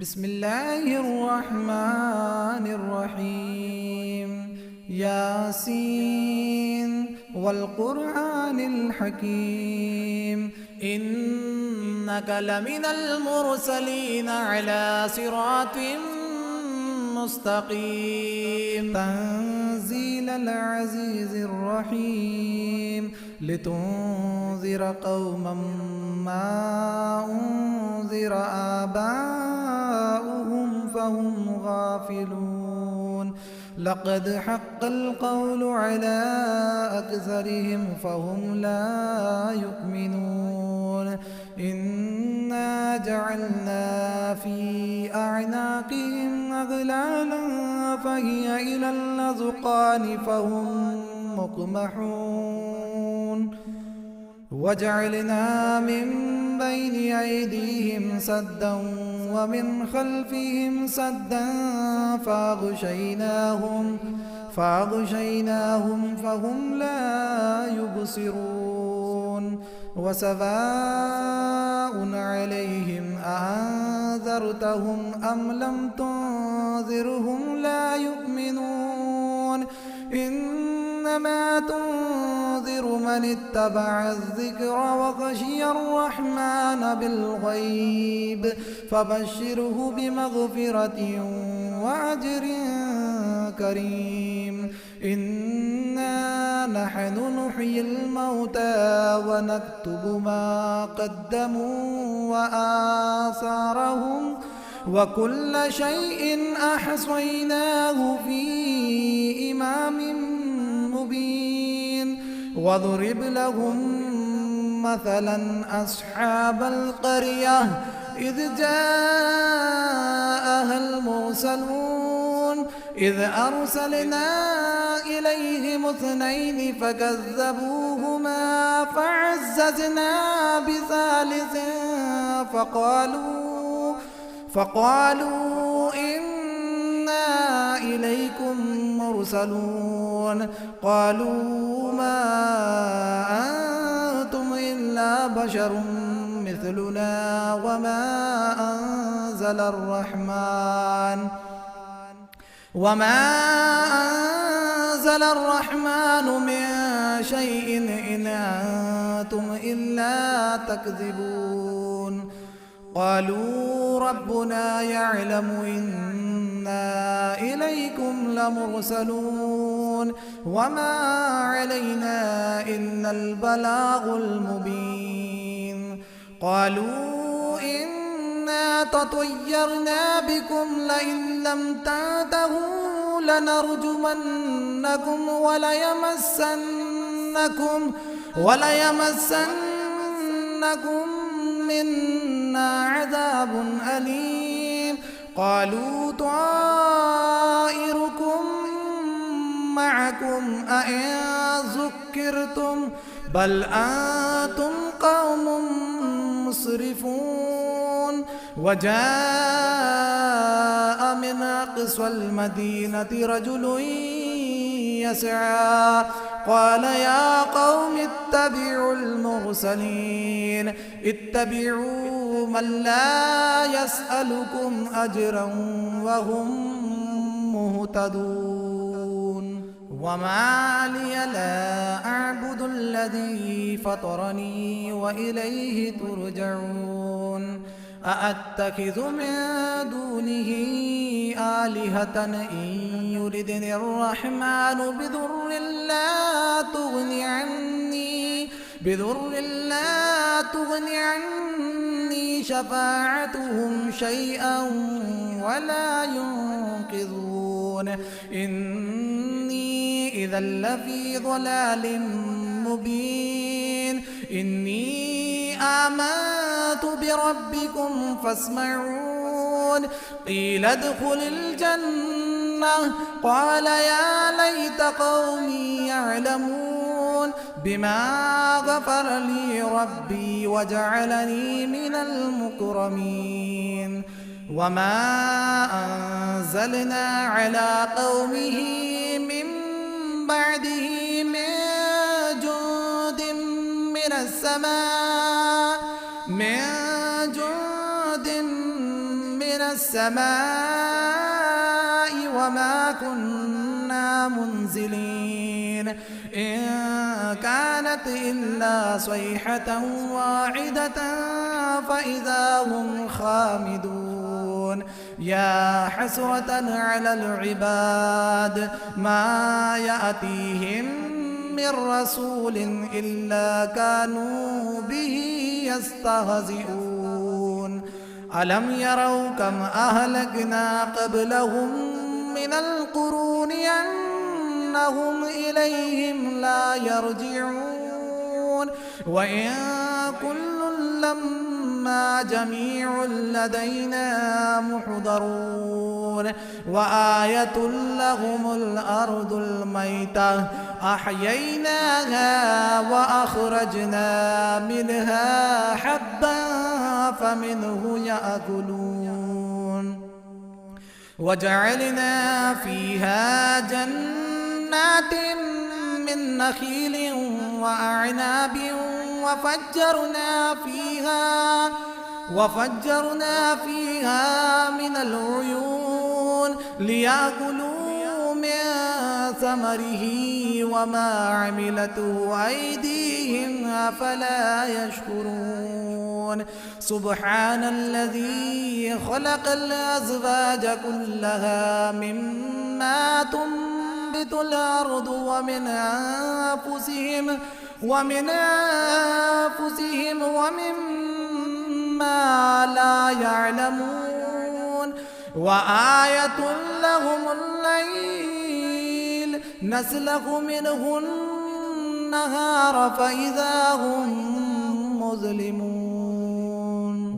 بسم الله الرحمن الرحيم. ياسين والقرآن الحكيم إنك لمن المرسلين على صراط مستقيم. تنزيل العزيز الرحيم لتنذر قوما ما أنذر آباؤهم فهم غافلون. لقد حق القول على أكثرهم فهم لا يؤمنون. إنا جعلنا في أعناقهم أغلالا فهي إلى الأذقان فهم مقمحون. وجعلنا من بين أيديهم سدا ومن خلفهم سدا فأغشيناهم فهم لا يبصرون. وسواء عليهم أأنذرتهم أم لم تنذرهم لا يؤمنون. إنما تنذر من اتبع الذكر وخشي الرحمن بالغيب فبشره بمغفرة وأجر كريم. إنا نحن نحيي الموتى ونكتب ما قدموا وآثارهم وكل شيء أحصيناه في إمام مبين. واضرب لهم مثلا أصحاب القرية إذ جاءها المرسلون إذ أرسلنا إليهم اثنين فكذبوهما فعززنا بثالث فقالوا إنا إليكم مرسلون. قالوا ما أنتم إلا بشر مثلنا وما أنزل الرحمن من شيء إن أنتم إلا تكذبون. قالوا ربنا يعلم إنا إليكم لمرسلون وما علينا إلا البلاغ المبين. قالوا إنا تطيرنا بكم لئن لم تنتهوا لنرجمنكم وليمسنكم منا عذاب أليم. قالوا طائركم معكم أئن ذكرتم بل أنتم قوم مسرفون. وجاء من أقصى المدينة رجل يسعى قال يا قوم اتبعوا المرسلين اتبعوا من لا يسألكم أجرا وهم مهتدون. وما لي لا أعبد الذي فطرني وإليه ترجعون. أأتخذ من دونه آلهة إن يردني الرحمن بضر لا تغني عني شفاعتهم شيئا ولا ينقذون. إني إذا لفي ضلال مبين. إني آمنت بربكم فاسمعون. قيل ادخل الجنة قال يا ليت قومي يعلمون بما غفر لي ربي وجعلني من المكرمين. وما أنزلنا على قومه من بعده من جند من السماء السماء وما كنا منزلين إن كانت إلا صيحة واحدة فإذا هم خامدون يا حسرة على العباد ما يأتيهم من رسول إلا كانوا به يستهزئون ألم يروا كم أهلكنا قبلهم من القرون أنهم إليهم لا يرجعون وإن كل لما جميع لدينا محضرون وآية لهم الأرض الميتة أحييناها وأخرجنا منها حبا فمنه يأكلون وجعلنا فيها جنات من نخيل وأعناب وفجرنا فيها من العيون ليأكلوا من ثمره وما عملته أيديهم أفلا يشكرون سبحان الذي خلق الأزواج كلها مما تنبت الأرض ومن أنفسهم ومما لا يعلمون وآية لهم الليل نسلخ منه النهار فإذا هم مظلمون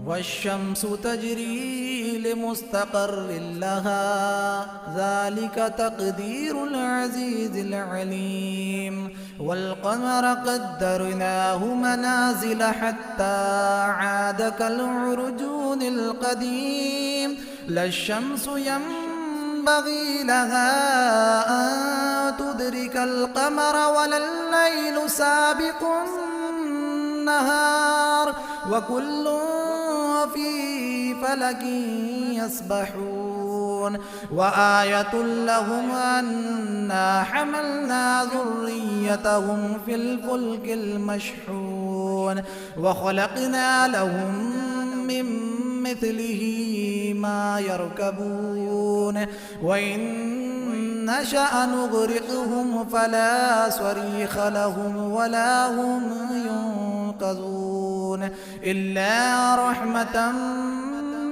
والشمس تجري لمستقر لها ذلك تقدير العزيز العليم والقمر قدرناه منازل حتى عاد كالعرجون القديم لا الشمس ينبغي لها أن تدرك القمر ولا الليل سابق النهار وكل في فلك يسبحون وآية لهم أنا حملنا ذريتهم في الفلك المشحون وخلقنا لهم من مثله ما يركبون وإن نشأ نغرقهم فلا صريخ لهم ولا هم ينقذون إلا رحمة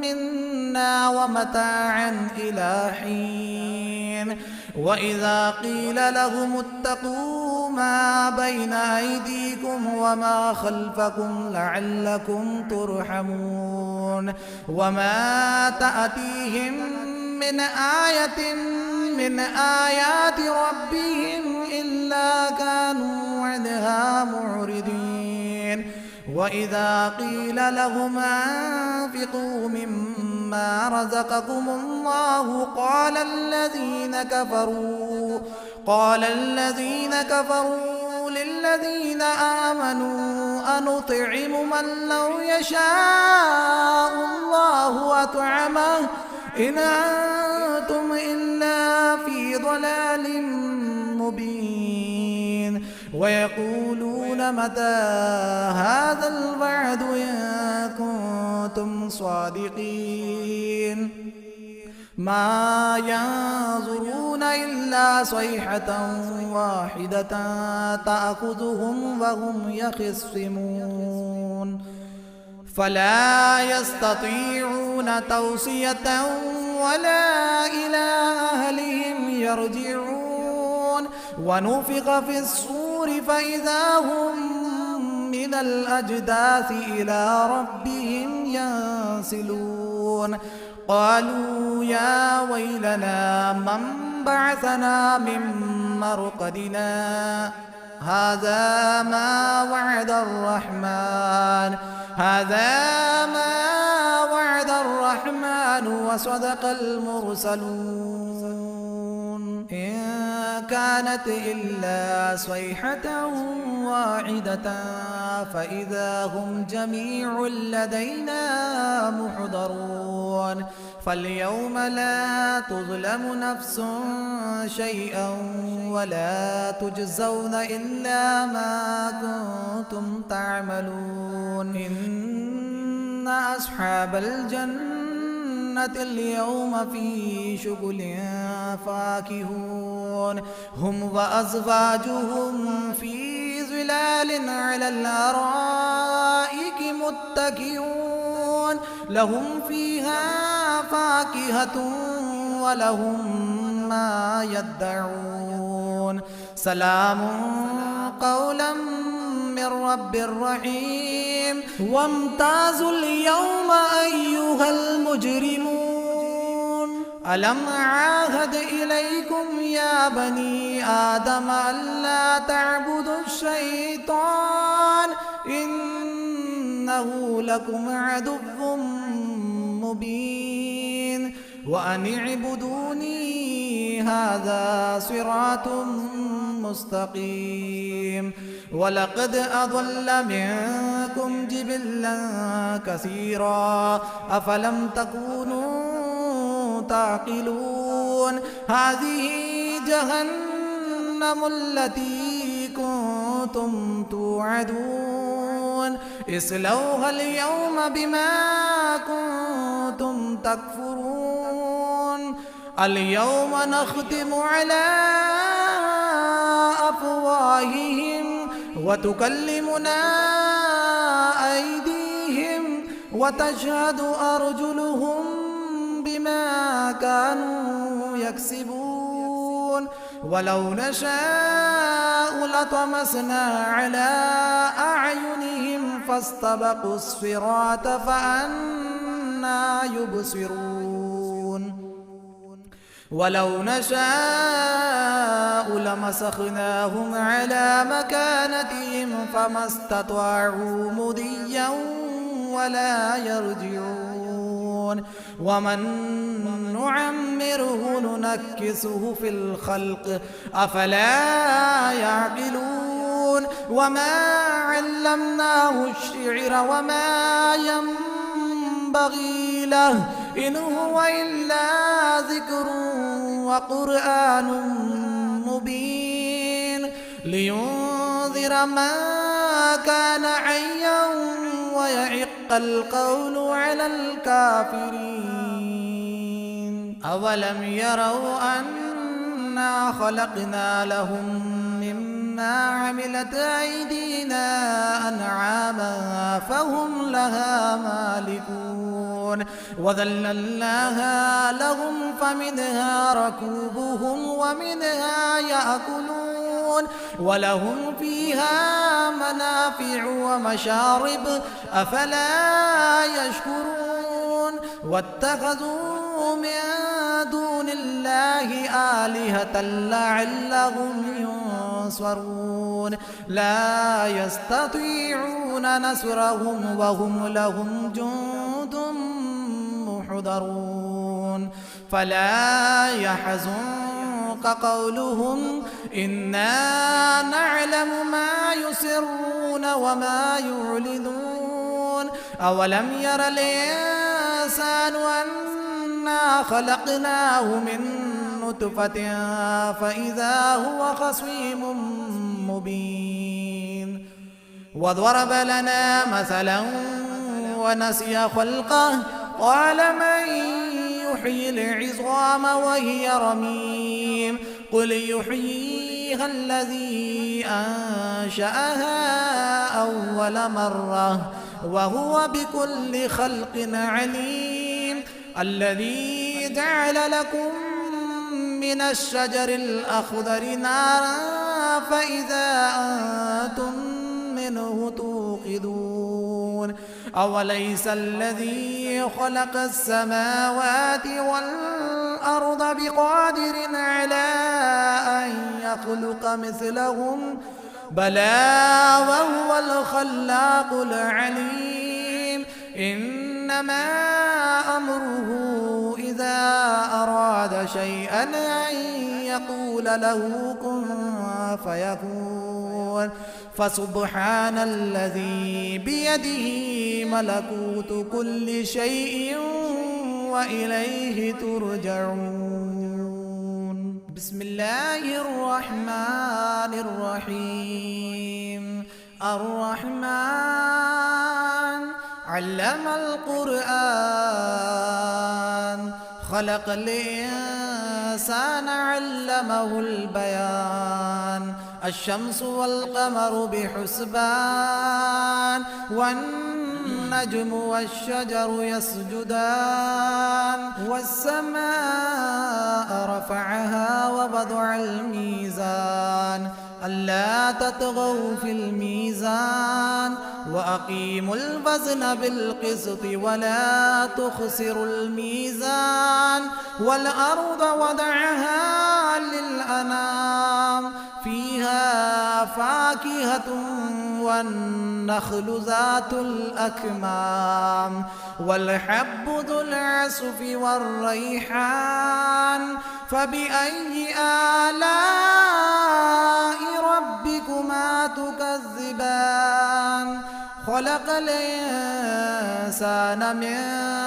منا ومتاعا إلى حين وإذا قيل لهم اتقوا ما بين أيديكم وما خلفكم لعلكم ترحمون وما تأتيهم من آية من آيات ربهم إلا كانوا عنها معرضين وإذا قيل لهم أنفقوا مما رزقكم الله قال الذين كفروا للذين آمنوا أنطعم من لو يشاء الله أطعمه إن أنتم إلا في ضلال مبين ويقولون متى هذا الوعد إن كنتم صادقين ما ينظرون إلا صيحة واحدة تأخذهم وهم يخصمون فلا يستطيعون توصية ولا إلى أهلهم يرجعون ونفخ في الصور فإذا هم من الأجداث إلى ربهم ينسلون قالوا يا ويلنا من بعثنا من مرقدنا هذا ما وعد الرحمن وصدق المرسلون إن كانت إلا صيحة واحدة فإذا هم جميع لدينا محضرون فاليوم لا تظلم نفس شيئا ولا تجزون إلا ما كنتم تعملون إن أصحاب الجنة اليوم في شغل فاكهون هم وأزواجهم في ظلال على الأرائك متكئون لهم فيها فاكهة ولهم ما يدعون سلام قولا من رب رحيم وامتازوا اليوم أيها المجرمون ألم عاهد إليكم يا بني آدم ألا تعبدوا الشيطان إنه لكم عدو مبين وأن اعبدوني هذا صراط مستقيم ولقد أضل منكم جبلا كثيرا أفلم تكونوا تعقلون هذه جهنم التي كنتم توعدون اصلوها اليوم بما كنتم تكفرون اليوم نختم على أفواههم وتكلمنا أيديهم وتشهد أرجلهم بما كانوا يكسبون ولو نشاء لطمسنا على أعينهم فاستبقوا الصراط فأنى يبصرون ولو نشاء لمسخناهم على مكانتهم فما استطاعوا مضيا ولا يرجعون ومن نعمره ننكسه في الخلق أفلا يعقلون وما علمناه الشعر وما ينبغي له إن هو إلا ذكر وقرآن مبين لينذر من كان حيا ويحق القول على الكافرين أولم يروا أنا خلقنا لهم مما عملت أيدينا أنعاما فهم لها مالكون وذللناها لهم فمنها ركوبهم ومنها يأكلون ولهم فيها منافع ومشارب أفلا يشكرون واتخذوا من دون الله آلهة لعلهم ينصرون لا يستطيعون نصرهم وهم لهم جند محضرون فلا يحزنك قولهم إنا نعلم ما يسرون وما يعلنون أولم ير الإنسان أنا خلقناه من نطفة فإذا هو خصيم مبين وضرب لنا مثلا ونسي خلقه قال من يحيي العظام وهي رميم قل يحييها الذي أنشأها أول مرة وهو بكل خلق عليم الذي جعل لكم من الشجر الأخضر نارا فإذا أنتم منه توقدون أوليس الذي خلق السماوات والأرض بقادر على أن يخلق مثلهم بلى وهو الخلاق العليم إنما أمره إذا أراد شيئا أن يقول له كن فيكون. فسبحان الذي بيده ملكوت كل شيء وإليه ترجعون. بسم الله الرحمن الرحيم. الرحمن علم القرآن خلق الإنسان علمه البيان. الشمس والقمر بحسبان والنجم والشجر يسجدان. والسماء رفعها ووضع الميزان ألا تطغوا في الميزان وأقيموا الوزن بالقسط ولا تخسروا الميزان. والأرض وضعها للأنام فيها فاكهة والنخل ذات الأكمام والحب ذو العصف والريحان. فبأي آلاء ربكما تكذبان؟ خلق الإنسان من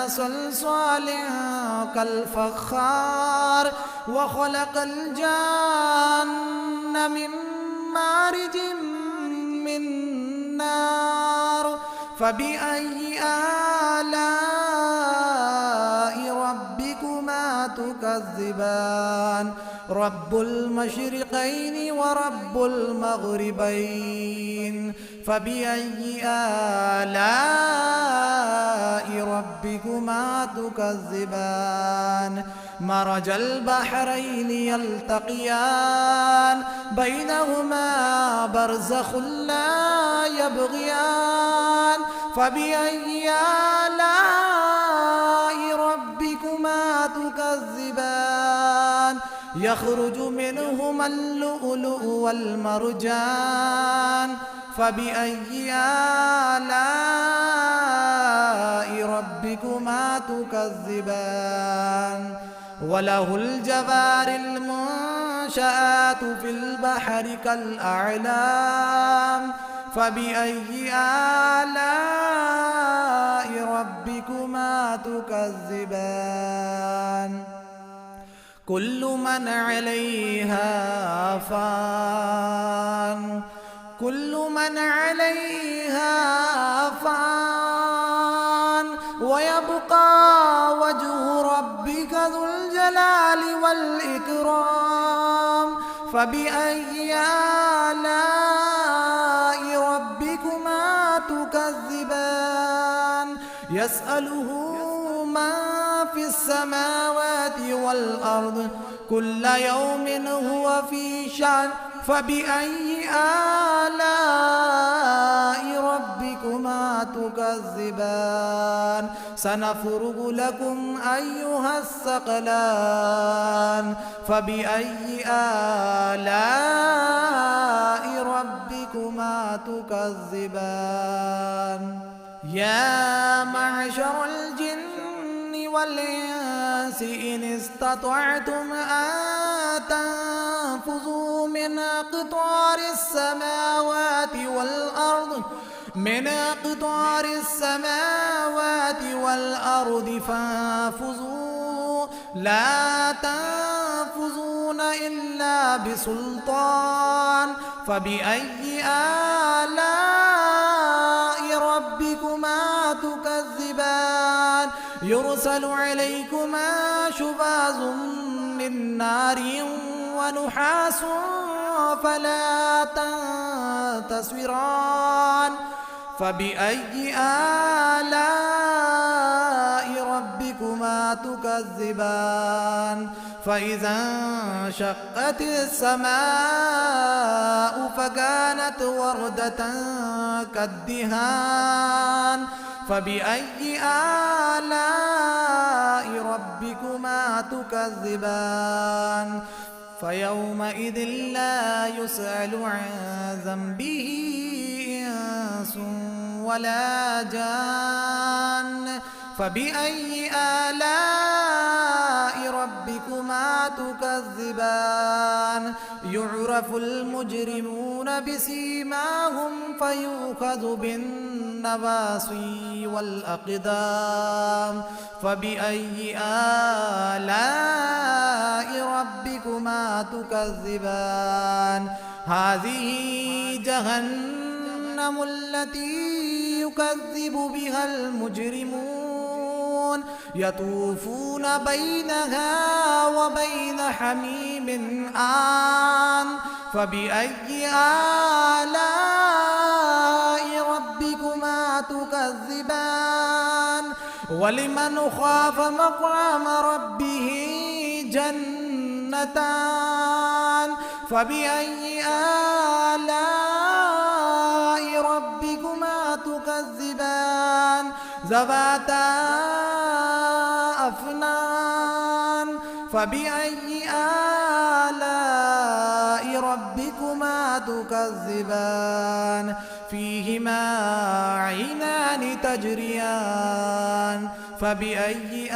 صلصال كالفخار وخلق الجان من مارج من نار. فبأي آلاء ربكما تكذبان؟ رب المشرقين ورب المغربين. فبأي آلاء ربكما تكذبان؟ مرج البحرين يلتقيان بينهما برزخ لا يبغيان. فبأي آلاء ربكما تكذبان؟ يخرج منهما اللؤلؤ والمرجان. فبأي آلاء ربكما تكذبان؟ وله الجوار المنشآت في البحر كالأعلام. فبأي آلاء ربكما تكذبان؟ كل من عليها فان. كل من عليها فان ويبقى وجه ربك ذو الجلال والإكرام. فبأي آلاء ربكما تكذبان؟ يسأله من في السماوات والأرض كل يوم هو في شأن. فبأي آلاء ربكما تكذبان؟ سنفرغ لكم أيها الثقلان. فبأي آلاء ربكما تكذبان؟ يا معشر الجن والإنس إن استطعتم أن تنفذوا من أقطار السماوات والأرض فانفذوا لا تنفذون إلا بسلطان. فبأي آلاء ربكما تكذبان؟ يرسل عليكما شواظ من نار ونحاس فلا تنتصران. فبأي آلاء ربكما تكذبان؟ فإذا انشقت السماء فكانت وردة كالدهان. فبأي آلاء ربكما تكذبان؟ فيومئذ لا يسأل عن ذنبه إنس ولا جان. فبأي آلاء ربكما تكذبان يعرف المجرمون بسيماهم فيؤخذ بالنواصي والأقدام فبأي آلاء ربكما تكذبان هذه جهنم التي يكذب بها المجرمون يطوفون بينها وبين حميم آن فبأي آلاء ربكما تكذبان ولمن خاف مقام ربه جنتان فبأي آلاء ربكما تكذبان ذواتا أفنان فبأي آلاء ربكما تكذبان فيهما عينان تجريان فبأي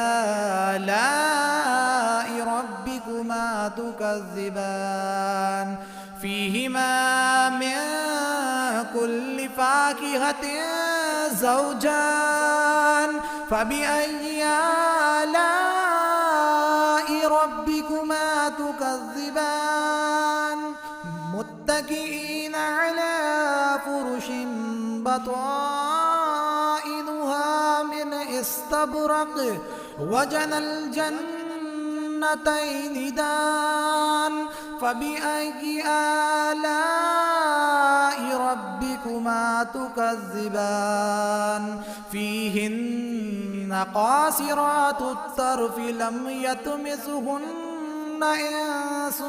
آلاء ربكما تكذبان فيهما من كل فاكهة زوجان فبأي آلاء ربكما تكذبان متكئين على فرش بطائنها من استبرق وجنى الجنتين دان فبأي آلاء ربكما تكذبان فيهن قاصرات الطرف لم يطمثهن إنس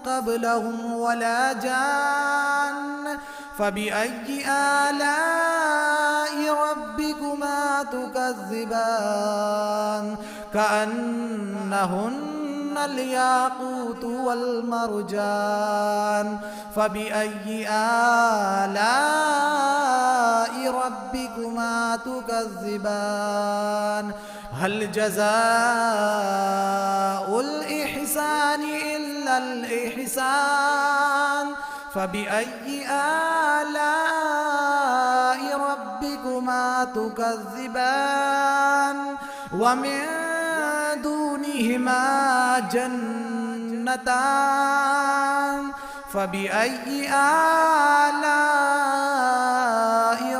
قبلهم ولا جان فبأي آلاء ربكما تكذبان كأنهن الياقوت والمرجان فبأي آلاء ربكما تكذبان هل جزاء الإحسان إلا الإحسان فبأي آلاء ربكما تكذبان ومن دونهما جنتان فبأي آلاء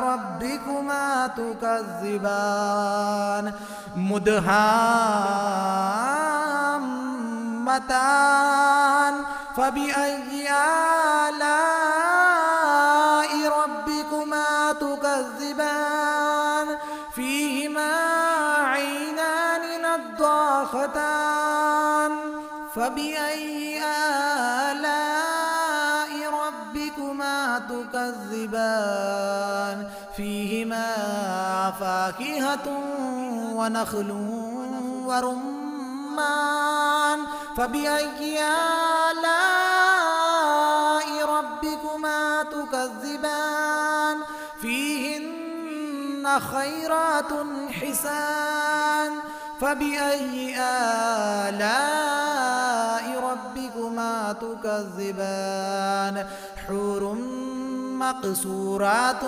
ربكما تكذبان مدهامتان فبأي آلاء ربكما تكذبان فيهما عينان نضاختان فبأي آلاء ربكما تكذبان فيهما فاكهة ونخل ورمان فبأي آلاء ربكما تكذبان فيهن خيرات حسان فبأي آلاء ربكما تكذبان حور مقصورات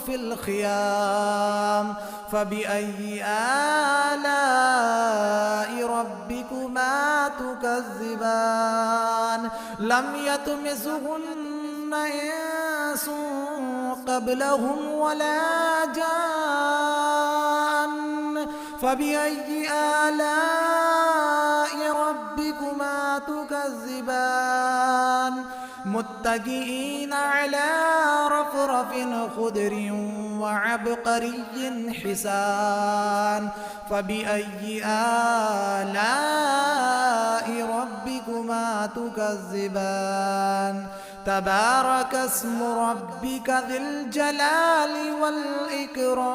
في الخيام فبأي آلاء ربكما تكذبان لم يطمثهن إنس قبلهم ولا جان فبأي آلاء ربكما تكذبان متكئين على رفرف خضر وعبقري حسان فبأي آلاء ربكما تكذبان تبارك اسم ربك ذي الجلال والإكرام.